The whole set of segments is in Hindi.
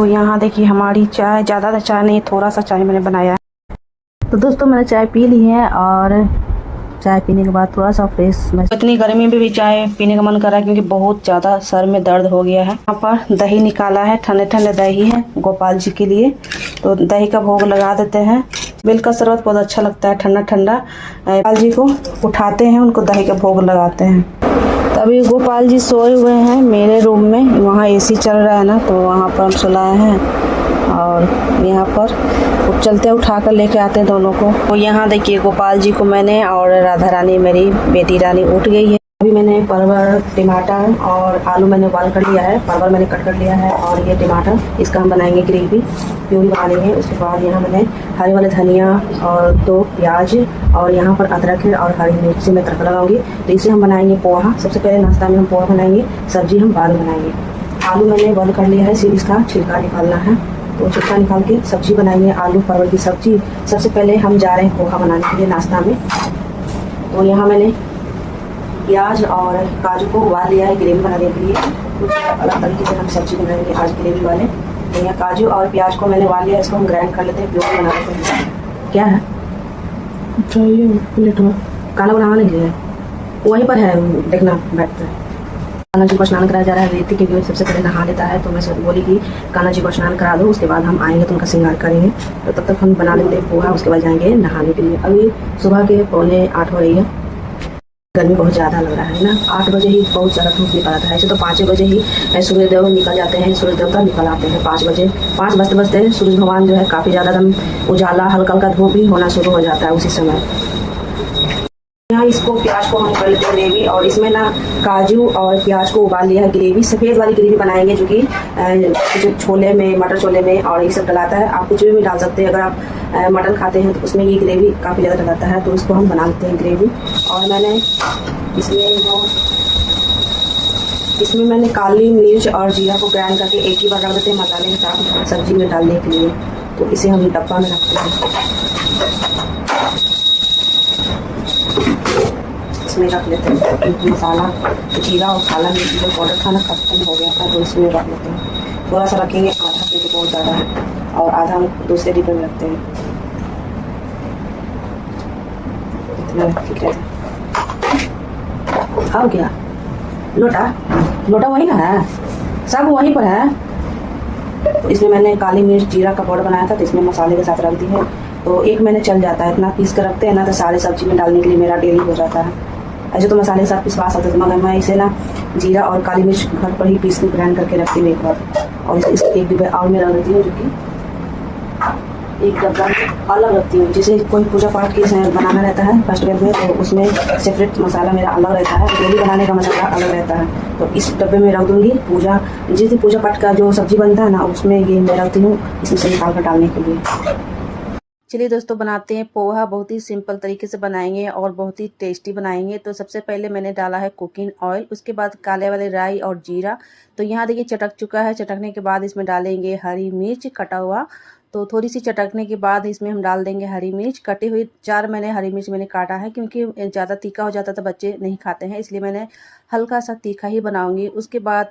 यहाँ देखिए हमारी चाय, ज़्यादा चाय नहीं, थोड़ा सा चाय मैंने बनाया है। तो दोस्तों मैंने चाय पी ली है और चाय पीने के बाद थोड़ा सा फ्रेश इतनी गर्मी में भी चाय पीने का मन कर रहा है क्योंकि बहुत ज़्यादा सर में दर्द हो गया है। यहाँ पर दही निकाला है, ठंडे ठंडे दही है गोपाल जी के लिए, तो दही का भोग लगा देते हैं। बेल का शरबत बहुत अच्छा लगता है ठंडा ठंडा। गोपाल जी को उठाते हैं, उनको दही का भोग लगाते हैं। तभी गोपाल जी सोए हुए हैं मेरे रूम में, वहाँ एसी चल रहा है ना, तो वहाँ पर हम सुलाए हैं और यहाँ पर चलते उठा कर लेके आते हैं दोनों को। तो यहाँ देखिए गोपाल जी को मैंने और राधा रानी मेरी बेटी रानी उठ गई है। अभी मैंने परवल, टमाटर और आलू मैंने उबाल कर लिया है, परवल मैंने कट कर लिया है और ये टमाटर, इसका हम बनाएंगे ग्रेवी, प्यूरी बना लेंगे। उसके बाद यहाँ मैंने हरे वाले धनिया और 2 प्याज और यहाँ पर अदरक है और हरी मिर्च से मैं तड़का लगाऊंगी। तो इसे हम बनाएंगे पोहा। सबसे पहले नाश्ता में हम पोहा बनाएंगे, सब्जी हम बाद में बनाएंगे। आलू मैंने बॉयल कर लिया है, सिर्फ इसका छिलका निकालना है, तो छिलका निकाल के सब्जी बनाएंगे, आलू परवल की सब्जी। सबसे पहले हम जा रहे हैं पोहा बनाने के लिए नाश्ता में। तो यहाँ मैंने प्याज और काजू को उबाल लिया है ग्रेवी बनाने के लिए। कुछ अलग तरीके से हम सब्जी बनाएंगे आज ग्रेवी वाले। तो यहाँ काजू और प्याज को मैंने उबाल लिया, इसको हम ग्राइंड कर लेते हैं, प्योर बना लेते हैं। क्या है चाहिए प्लेट में खाना बनाने के लिए? वहीं पर है, देखना बैठ पर। कान्हा जी को स्नान कराया जा रहा है रेती के, सबसे पहले नहा लेता है। तो मैं सब बोली कि कान्हा जी को स्नान करा दो, उसके बाद हम आएंगे तो उनका श्रृंगार करेंगे। तो तब तक हम बना लेते हैं पोहा, उसके बाद जाएंगे नहाने के लिए। अभी सुबह के 7:45 हो रही है, गर्मी बहुत ज़्यादा लग रहा है ना। 8 बजे ही बहुत ज़्यादा धूप निकल आता है, ऐसे तो 5 बजे ही सूर्यदेव निकल जाते हैं, सूर्य देवता निकल आते हैं 5 बजे। 5 बजते बजते सूर्य भगवान जो है काफ़ी ज़्यादा एकदम उजाला, हल्का हल्का धूप भी होना शुरू हो जाता है उसी समय। यहाँ इसको प्याज को हम कर लेते हैं ग्रेवी, और इसमें ना काजू और प्याज को उबाल लिया है ग्रेवी, सफ़ेद वाली ग्रेवी बनाएंगे जो कि जो छोले में, मटर छोले में और ये सब डलाता है। आप कुछ भी डाल सकते हैं, अगर आप मटन खाते हैं तो उसमें ये ग्रेवी काफ़ी ज़्यादा डलाता है, तो इसको हम बना लेते हैं ग्रेवी। और मैंने इसमें मैंने काली मिर्च और जीरा को ग्राइंड करके एक ही बार रख देते हैं मसाले के साथ सब्जी में डालने के लिए। तो इसे हम डब्बा में रखते हैं, इसमें रख लेते हैं मसाला, जीरा और काला मिर्च जो पाउडर खाना खत्म हो गया था, तो इसमें रख लेते हैं। थोड़ा सा रखेंगे, आधा क्योंकि बहुत ज़्यादा है, और आधा हम दूसरे डिब्बे में रखते हैं। इतना ठीक है। और क्या लोटा वही ना है, सब वहीं पर है। इसमें मैंने काली मिर्च जीरा का पाउडर बनाया था, तो इसमें मसाले के साथ रख दी है। तो एक मैंने चल जाता है, इतना पीस कर रखते हैं ना, तो सारे सब्जी में डालने के लिए मेरा डेली हो जाता है। ऐसे तो मसाले के साथ पिसवा सकते थे, मगर मैं इसे ना जीरा और काली मिर्च घर पर ही पीस के ग्राइंड करके रखती हूँ एक बार, और इसे एक डिब्बे और में रख देती हूँ, जो कि एक डब्बा अलग रखती हूँ। जैसे कोई पूजा पाठ की बनाना रहता है फेस्टिवल में, तो उसमें सेपरेट मसाला मेरा अलग रहता है, डेली बनाने का मसाला अलग रहता है। तो इस डब्बे में रख दूँगी। जिस दिन पूजा पाठ का जो सब्जी बनता है ना, उसमें ये मैं रखती हूँ, इसमें से निकाल कर डालने के लिए। चलिए दोस्तों बनाते हैं पोहा, बहुत ही सिंपल तरीके से बनाएंगे और बहुत ही टेस्टी बनाएंगे। तो सबसे पहले मैंने डाला है कुकिंग ऑयल, उसके बाद काले वाले राई और जीरा। तो यहाँ देखिए चटक चुका है, चटकने के बाद इसमें डालेंगे हरी मिर्च कटा हुआ। तो थोड़ी सी चटकने के बाद इसमें हम डाल देंगे हरी मिर्च कटी हुई। 4 मैंने हरी मिर्च मैंने काटा है, क्योंकि ज़्यादा तीखा हो जाता तो बच्चे नहीं खाते हैं, इसलिए मैंने हल्का सा तीखा ही बनाऊँगी। उसके बाद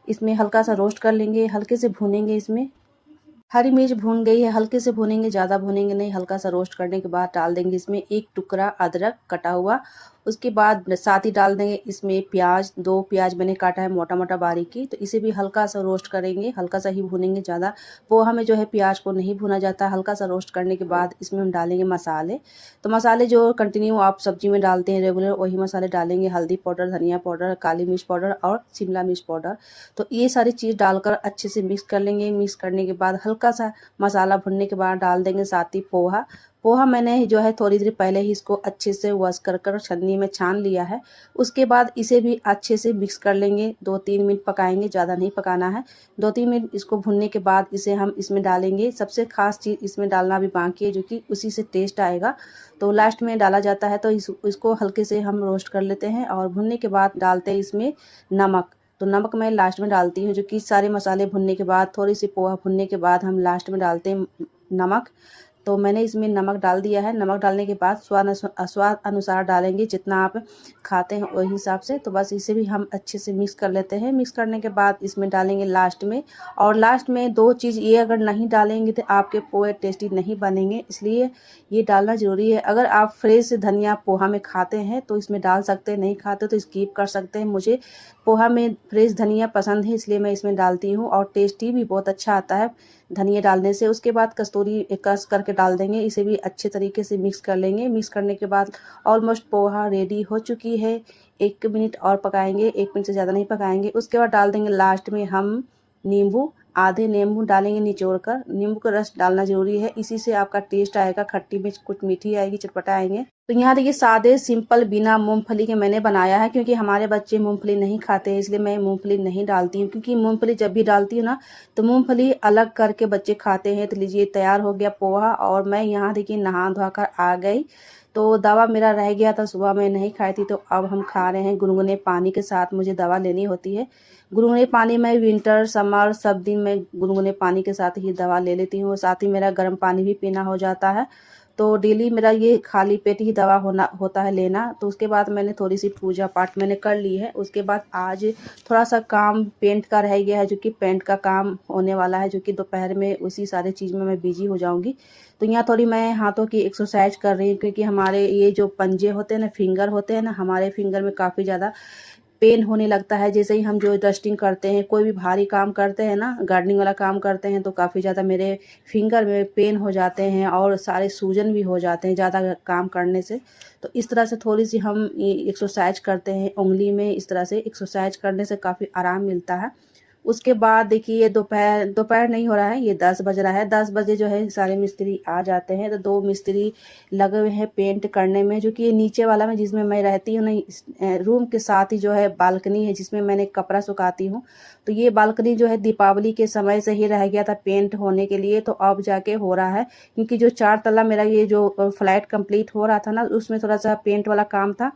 इसमें हल्का सा रोस्ट कर लेंगे, हल्के से भूनेंगे। इसमें हरी मिर्च भून गई है, हल्के से भूनेंगे, ज़्यादा भूनेंगे नहीं, हल्का सा रोस्ट करने के बाद डाल देंगे इसमें 1 टुकड़ा अदरक कटा हुआ। उसके बाद साथ ही डाल देंगे इसमें प्याज, 2 प्याज मैंने काटा है मोटा मोटा बारीकी। तो इसे भी हल्का सा रोस्ट करेंगे, हल्का सा ही भूनेंगे, ज़्यादा पोहा में जो है प्याज को नहीं भुना जाता। हल्का सा रोस्ट करने के बाद इसमें हम डालेंगे मसाले। तो मसाले जो कंटिन्यू आप सब्जी में डालते हैं रेगुलर, वही मसाले डालेंगे, हल्दी पाउडर, धनिया पाउडर, काली मिर्च पाउडर और शिमला मिर्च पाउडर। तो ये सारी चीज़ डालकर अच्छे से मिक्स कर लेंगे। मिक्स करने के बाद हल्का सा मसाला भुनने के बाद डाल देंगे साथ ही पोहा। पोहा मैंने जो है थोड़ी देर पहले ही इसको अच्छे से वॉश कर छन्नी में छान लिया है। उसके बाद इसे भी अच्छे से मिक्स कर लेंगे, 2-3 मिनट पकाएंगे, ज़्यादा नहीं पकाना है। 2-3 मिनट इसको भुनने के बाद इसे हम इसमें डालेंगे। सबसे खास चीज़ इसमें डालना भी बाकी है, जो कि उसी से टेस्ट आएगा, तो लास्ट में डाला जाता है। तो इसको हल्के से हम रोस्ट कर लेते हैं, और भुनने के बाद डालते हैं इसमें नमक। तो नमक मैं लास्ट में डालती हूँ, जो कि सारे मसाले भुनने के बाद, थोड़ी सी पोहा भुनने के बाद हम लास्ट में डालते हैं नमक। तो मैंने इसमें नमक डाल दिया है। नमक डालने के बाद स्वाद अनुसार डालेंगे, जितना आप खाते हैं वही हिसाब से। तो बस इसे भी हम अच्छे से मिक्स कर लेते हैं। मिक्स करने के बाद इसमें डालेंगे लास्ट में, और लास्ट में 2 चीज़ ये अगर नहीं डालेंगे तो आपके पोहे टेस्टी नहीं बनेंगे, इसलिए ये डालना ज़रूरी है। अगर आप फ्रेश धनिया पोहा में खाते हैं तो इसमें डाल सकते हैं, नहीं खाते तो स्किप कर सकते हैं। मुझे पोहा में फ्रेश धनिया पसंद है, इसलिए मैं इसमें डालती हूँ, और टेस्टी भी बहुत अच्छा आता है धनिया डालने से। उसके बाद कस्तूरी कस करके डाल देंगे। इसे भी अच्छे तरीके से मिक्स कर लेंगे। मिक्स करने के बाद ऑलमोस्ट पोहा रेडी हो चुकी है। 1 मिनट और पकाएंगे, 1 मिनट से ज़्यादा नहीं पकाएंगे। उसके बाद डाल देंगे लास्ट में हम नींबू, आधे नींबू डालेंगे निचोड़ कर। नींबू का रस डालना जरूरी है, इसी से आपका टेस्ट आएगा, खट्टी मिर्च कुछ मीठी आएगी, चटपटा आएंगे। तो यहाँ देखिए सादे सिंपल बिना मूंगफली के मैंने बनाया है, क्योंकि हमारे बच्चे मूंगफली नहीं खाते हैं, इसलिए मैं मूंगफली नहीं डालती हूँ। क्योंकि मूंगफली जब भी डालती हूँ ना तो मूंगफली अलग करके बच्चे खाते हैं। तो लीजिए तैयार हो गया पोहा, और मैं यहाँ देखिए नहा धोआ कर आ गई। तो दवा मेरा रह गया था, सुबह में नहीं खाई थी, तो अब हम खा रहे हैं गुनगुने पानी के साथ। मुझे दवा लेनी होती है गुनगुने पानी में, विंटर समर सब दिन मैं गुनगुने पानी के साथ ही दवा ले लेती हूँ। साथ ही मेरा गर्म पानी भी पीना हो जाता है। तो डेली मेरा ये खाली पेट ही दवा होता है लेना। तो उसके बाद मैंने थोड़ी सी पूजा पाठ मैंने कर ली है। उसके बाद आज थोड़ा सा काम पेंट का रह गया है, जो कि पेंट का काम होने वाला है, जो कि दोपहर में उसी सारे चीज़ में मैं बिजी हो जाऊंगी। तो यहाँ थोड़ी मैं हाथों की एक्सरसाइज कर रही हूँ, क्योंकि हमारे ये जो पंजे होते हैं ना, फिंगर होते हैं ना, हमारे फिंगर में काफ़ी ज़्यादा पेन होने लगता है। जैसे ही हम जो डस्टिंग करते हैं, कोई भी भारी काम करते हैं ना, गार्डनिंग वाला काम करते हैं, तो काफ़ी ज़्यादा मेरे फिंगर में पेन हो जाते हैं, और सारे सूजन भी हो जाते हैं ज़्यादा काम करने से। तो इस तरह से थोड़ी सी हम एक्सरसाइज करते हैं उंगली में, इस तरह से एक्सरसाइज करने से काफ़ी आराम मिलता है। उसके बाद देखिए ये दोपहर नहीं हो रहा है, ये 10 बज रहा है। 10 बजे जो है सारे मिस्त्री आ जाते हैं। तो 2 मिस्त्री लगे हुए हैं पेंट करने में, जो कि ये नीचे वाला में जिसमें मैं रहती हूँ ना, रूम के साथ ही जो है बालकनी है, जिसमें मैंने कपड़ा सुखाती हूँ। तो ये बालकनी जो है दीपावली के समय से ही रह गया था पेंट होने के लिए, तो अब जाके हो रहा है। क्योंकि जो 4 तल्ला मेरा ये जो फ्लैट कंप्लीट हो रहा था ना, उसमें थोड़ा सा पेंट वाला काम था,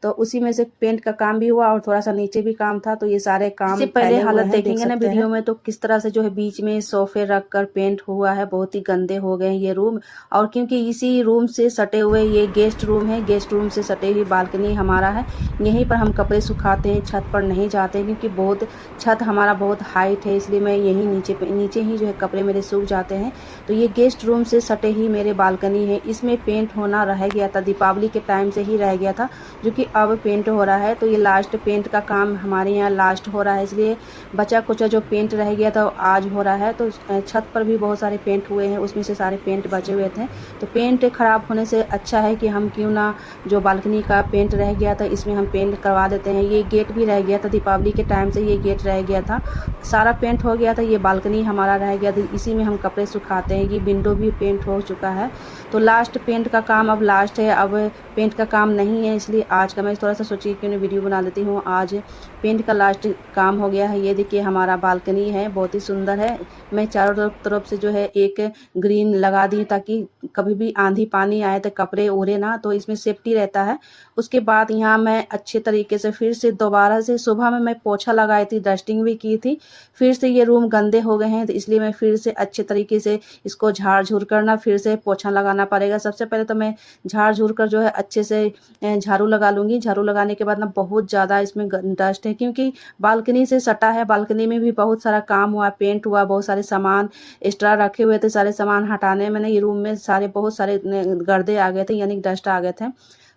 तो उसी में से पेंट का काम भी हुआ, और थोड़ा सा नीचे भी काम था। तो ये सारे काम से पहले हालत देखेंगे ना वीडियो में, तो किस तरह से जो है बीच में सोफे रख कर पेंट हुआ है, बहुत ही गंदे हो गए हैं ये रूम। और क्योंकि इसी रूम से सटे हुए ये गेस्ट रूम है, गेस्ट रूम से सटे हुई बालकनी हमारा है, यहीं पर हम कपड़े सुखाते हैं, छत पर नहीं जाते हैं, क्योंकि बहुत छत हमारा बहुत हाइट है, इसलिए मैं यहीं नीचे ही जो है कपड़े मेरे सूख जाते हैं। तो ये गेस्ट रूम से सटे ही मेरे बालकनी है, इसमें पेंट होना रह गया था, दीपावली के टाइम से ही रह गया था, जो कि अब पेंट हो रहा है। तो ये लास्ट पेंट का काम हमारे यहाँ लास्ट हो रहा है, इसलिए बचा कुचा जो पेंट रह गया था आज हो रहा है। तो छत पर भी बहुत सारे पेंट हुए हैं, उसमें से सारे पेंट बचे हुए थे। तो पेंट खराब होने से अच्छा है कि हम क्यों ना जो बालकनी का पेंट रह गया था इसमें हम पेंट करवा देते हैं। ये गेट भी रह गया था, दीपावली के टाइम से ये गेट रह गया था, सारा पेंट हो गया था। ये बालकनी हमारा रह गया था, इसी में हम कपड़े सुखाते हैं। ये विंडो भी पेंट हो चुका है। तो लास्ट पेंट का काम अब लास्ट है, अब पेंट का काम नहीं है, इसलिए आज का मैं थोड़ा सा सोची क्यों नहीं वीडियो बना देती हूँ। आज पेंट का लास्ट काम हो गया है। ये देखिए हमारा बालकनी है, बहुत ही सुंदर है। मैं चारों तरफ से जो है एक ग्रीन लगा दी, ताकि कभी भी आंधी पानी आए तो कपड़े उड़े ना, तो इसमें सेफ्टी रहता है। उसके बाद यहाँ मैं अच्छे तरीके से फिर से दोबारा से सुबह में मैं पोछा लगाई थी, डस्टिंग भी की थी। फिर से ये रूम गंदे हो गए हैं, तो इसलिए मैं फिर से अच्छे तरीके से इसको झाड़ झूर करना, फिर से पोछा लगाना पड़ेगा। सबसे पहले तो मैं झाड़ झूर कर जो है अच्छे से झाड़ू लगा लूँगी। झाड़ू लगाने के बाद ना बहुत ज़्यादा इसमें डस्ट है, क्योंकि बालकनी से सटा है। बालकनी में भी बहुत सारा काम हुआ, पेंट हुआ, बहुत सारे सामान एक्स्ट्रा रखे हुए थे, सारे सामान हटाने में ना ये रूम में बहुत सारे गर्दे आ गए थे, यानी डस्ट आ गए थे।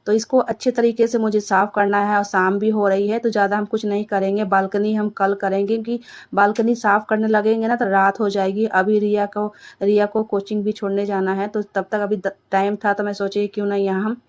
तो इसको अच्छे तरीके से मुझे साफ़ करना है, और शाम भी हो रही है, तो ज़्यादा हम कुछ नहीं करेंगे। बालकनी हम कल करेंगे, क्योंकि बालकनी साफ़ करने लगेंगे ना तो रात हो जाएगी। अभी रिया को कोचिंग भी छोड़ने जाना है, तो तब तक अभी टाइम था, तो मैं सोची क्यों ना यहाँ हम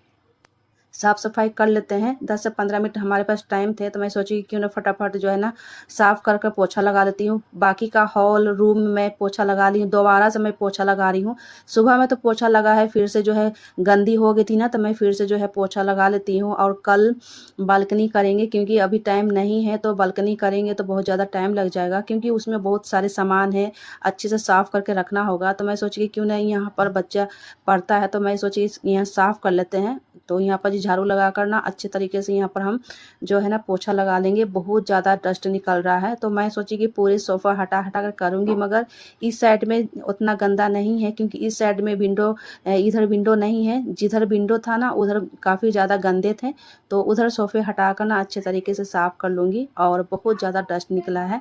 साफ़ सफाई कर लेते हैं। 10 से 15 मिनट हमारे पास टाइम थे, तो मैं सोची क्यों ना फटाफट जो है ना साफ़ कर कर पोछा लगा लेती हूँ। बाकी का हॉल रूम में पोछा लगा ली हूँ, दोबारा से मैं पोछा लगा रही हूँ। सुबह में तो पोछा लगा है, फिर से जो है गंदी हो गई थी ना, तो मैं फिर से जो है पोछा लगा लेती हूँ। और कल बालकनी करेंगे, क्योंकि अभी टाइम नहीं है, तो बालकनी करेंगे तो बहुत ज़्यादा टाइम लग जाएगा, क्योंकि उसमें बहुत सारे सामान है, अच्छे से साफ़ करके रखना होगा। तो मैं सोची क्यों नहीं, यहाँ पर बच्चा पढ़ता है, तो मैं सोची यहाँ साफ़ कर लेते हैं। तो यहाँ पर झाड़ू लगा कर ना अच्छे तरीके से यहाँ पर हम जो है ना पोछा लगा लेंगे। बहुत ज़्यादा डस्ट निकल रहा है, तो मैं सोची कि पूरे सोफ़ा हटा हटा कर करूँगी, मगर इस साइड में उतना गंदा नहीं है क्योंकि इस साइड में विंडो इधर विंडो नहीं है। जिधर विंडो था ना उधर काफ़ी ज़्यादा गंदे थे, तो उधर सोफ़े हटा कर ना अच्छे तरीके से साफ़ कर लूँगी। और बहुत ज़्यादा डस्ट निकला है।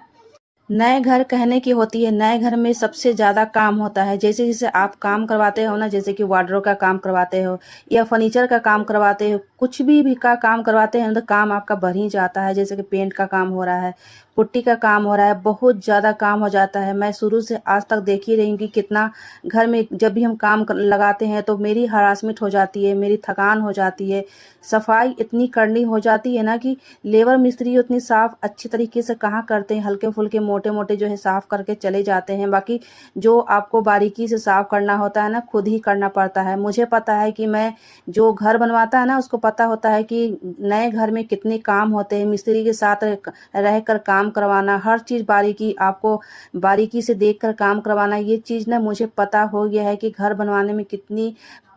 नए घर कहने की होती है, नए घर में सबसे ज़्यादा काम होता है। जैसे-जैसे आप काम करवाते हो ना, जैसे कि वार्डरोब का काम करवाते हो या फर्नीचर का काम करवाते हो, कुछ भी का काम करवाते हैं तो काम आपका बढ़ ही जाता है। जैसे कि पेंट का काम हो रहा है, पुट्टी का काम हो रहा है, बहुत ज़्यादा काम हो जाता है। मैं शुरू से आज तक देख ही रही हूँ कि कितना घर में जब भी हम काम लगाते हैं तो मेरी हरासमेंट हो जाती है, मेरी थकान हो जाती है। सफाई इतनी करनी हो जाती है ना कि लेबर मिस्त्री उतनी साफ अच्छी तरीके से कहाँ करते हैं, हल्के फुल्के मोटे मोटे जो है साफ करके चले जाते हैं। बाकी जो आपको बारीकी से साफ करना होता है ना, खुद ही करना पड़ता है। मुझे पता है कि मैं जो घर बनवाता है ना उसको पता होता है कि नए घर में कितने काम होते हैं। मिस्त्री के साथ रहकर काम करवाना, हर चीज़ बारीकी आपको बारीकी से देखकर काम करवाना, ये चीज़ ना मुझे पता हो गया है कि घर बनवाने में कितनी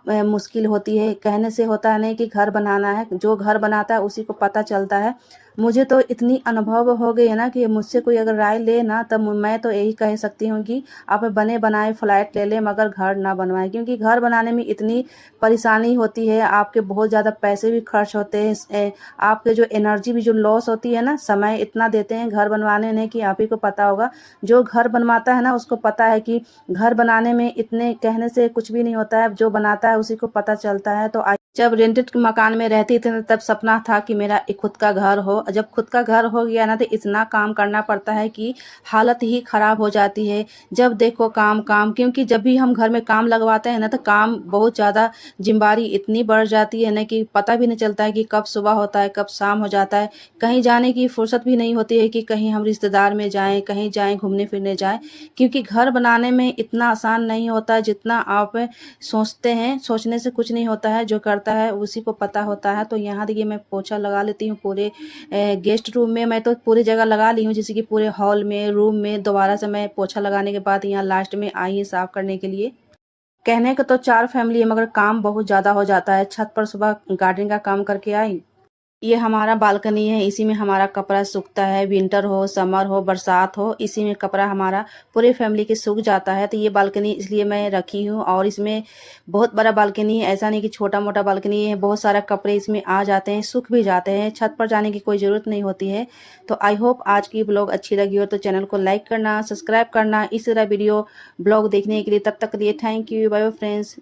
मुश्किल होती है। कहने से होता है नहीं कि घर बनाना है, जो घर बनाता है उसी को पता चलता है। मुझे तो इतनी अनुभव हो गई है ना कि मुझसे कोई अगर राय ले ना, तब मैं तो यही कह सकती हूँ कि आप बने बनाए फ्लैट ले लें मगर घर ना बनवाएं, क्योंकि घर बनाने में इतनी परेशानी होती है। आपके बहुत ज़्यादा पैसे भी खर्च होते हैं, आपके जो एनर्जी भी जो लॉस होती है ना, समय इतना देते हैं घर बनवाने में कि आप ही को पता होगा। जो घर बनवाता है ना उसको पता है कि घर बनाने में इतने कहने से कुछ भी नहीं होता है, जो बनाता है उसी को पता चलता है। तो जब रेंटेड मकान में रहती थी तब सपना था कि मेरा एक खुद का घर हो। जब खुद का घर हो गया ना तो इतना काम करना पड़ता है कि हालत ही खराब हो जाती है। जब देखो काम काम, क्योंकि जब भी हम घर में काम लगवाते हैं ना तो काम बहुत ज़्यादा जिम्मेदारी इतनी बढ़ जाती है ना कि पता भी नहीं चलता है कि कब सुबह होता है कब शाम हो जाता है। कहीं जाने की फुर्सत भी नहीं होती है कि कहीं हम रिश्तेदार में जाएं, कहीं जाएं घूमने फिरने जाएं, क्योंकि घर बनाने में इतना आसान नहीं होता जितना आप सोचते हैं। सोचने से कुछ नहीं होता है, जो करता है उसी को पता होता है। तो यहाँ देखिए मैं पोछा लगा लेती हूँ पूरे गेस्ट रूम में। मैं तो पूरी जगह लगा ली हूँ, जैसे कि पूरे हॉल में, रूम में। दोबारा से मैं पोछा लगाने के बाद यहाँ लास्ट में आई है साफ करने के लिए। कहने को तो 4 फैमिली है मगर काम बहुत ज़्यादा हो जाता है। छत पर सुबह गार्डनिंग का काम करके आई। ये हमारा बालकनी है, इसी में हमारा कपड़ा सूखता है। विंटर हो, समर हो, बरसात हो, इसी में कपड़ा हमारा पूरे फैमिली के सूख जाता है। तो ये बालकनी इसलिए मैं रखी हूँ। और इसमें बहुत बड़ा बालकनी है, ऐसा नहीं कि छोटा मोटा बालकनी है। बहुत सारा कपड़े इसमें आ जाते हैं, सूख भी जाते हैं। छत पर जाने की कोई ज़रूरत नहीं होती है। तो आई होप आज की ब्लॉग अच्छी लगी हो तो चैनल को लाइक करना, सब्सक्राइब करना, इस तरह वीडियो ब्लॉग देखने के लिए। तब तक के लिए thank you, bye bye friends.